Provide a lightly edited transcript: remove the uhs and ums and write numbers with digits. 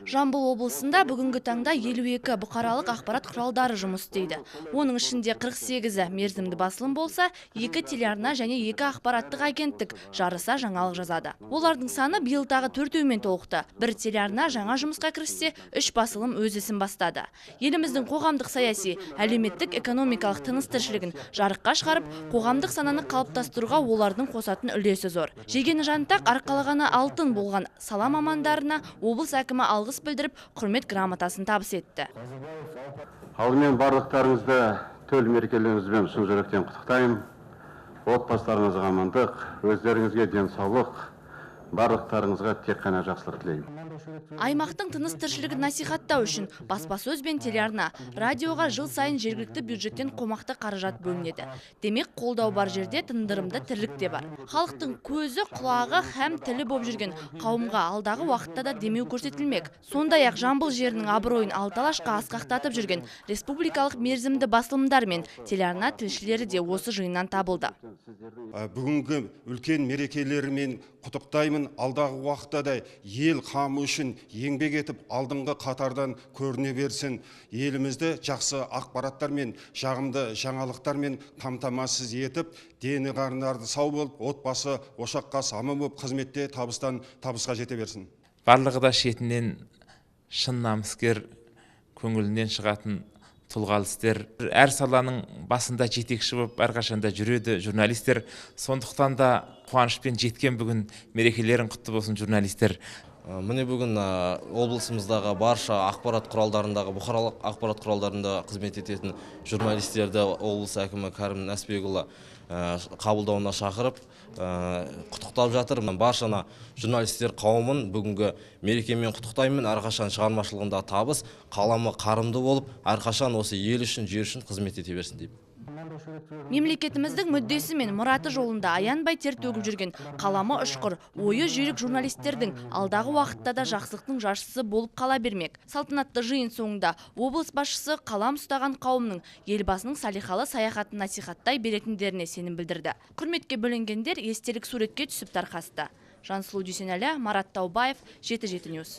Жамбыл облысында бүгінгі таңда 52 бұқаралық ақпарат құралдары жұмыс істейді. Оның ішінде 48-і мерзімді басылым болса, 2 телеарна және 2 ақпараттық агенттік жарыса жаңалық жазады. Олардың саны биыл тағы 4-еумен толықты. Бір телеарна жаңа жұмысқа кіріссе, 3 басылым өз ісін бастады. Еліміздің қоғамдық саяси, әлеуметтік экономикалық тыныс-тіршілігін жарыққа шығарып, қоғамдық сананы қалыптастыруға олардың қосатын үлесі зор. Жегені жантақ, арқалағаны алтын болған сала мамандарына облыс әкімі алғыс білдіріп, құрмет грамотасын табыс етті. Алдымен барлықтарыңызды төл мерекелеріңізбен шын жүректен құттықтаймын. Отбасыларыңызға амандық, өздеріңізге денсаулық, барлықтарыңызға тек қана жақсылық тілеймін. Аймақтың тыныс-тіршілігін насихаттау үшін баспасөз бен телеарна, радиоға жыл сайын жергілікті бюджеттен қомақты қаражат бөлінеді. Демек, қолдау бар жерде тындырымды тірлік те бар. Халықтың көзі, құлағы һәм тілі болып жүрген қауымға алдағы уақытта да демеу көрсетілмек. Сондай-ақ Жамбыл жерінің абыройын алталашқа асқақтатып жүрген республикалық мерзімді басылымдар мен телеарна тілшілері де осы жиыннан табылды. Бүгінгі үлкен мерекелерімен құттықтаймын. Алдағы уақытта да ел қамы үшін еңбек етіп, алдыңғы қатардан көріне берсін. Елімізді жақсы ақпараттар мен жағымды жаңалықтармен қамтамасыз етіп, дені қарындарды сау болып, отбасы ошаққа самы болып, қызметте табыстан табысқа жете берсін. Барлығы да шетінен шын намыскер, көңілінен шығатын тұлғалы істер. Әр саланың басында жетекші болып әрқашанда жүреді журналистер. Сондықтан да қуанышпен жеткен бүгін мерекелерің құтты болсын журналистер. Міне бүгін облысымыздағы барша ақпарат құралдарындағы, бұқаралық ақпарат құралдарында қызмет ететін журналистерді облыс әкімі Кәрім Нәсіпбекұлы қабылдауына шақырып құттықтап жатыр. Баршана журналистер қауымын бүгінгі мерекемен құттықтаймын. Әрқашан шығармашылығында табыс, қаламы қарымды болып, әрқашан осы ел үшін, жер үшін қызмет ете берсін деймін. Мемлекетіміздің мүддесі мен мұраты жолында аянбай тер төгіп жүрген қаламы ұшқыр, ойы жүйрік журналистердің алдағы уақытта да жақсылықтың жаршысы болып қала бермек. Салтанатты жиын соңында облыс басшысы қалам ұстаған қауымның елбасының салиқалы саяхатын насихаттай беретіндеріне сенім білдірді. Құрметке бөленгендер естелік суретке түсіп тарқасты. Жансұлу Дүйсенәлі, Марат Таубаев, 7-7 Ньюс.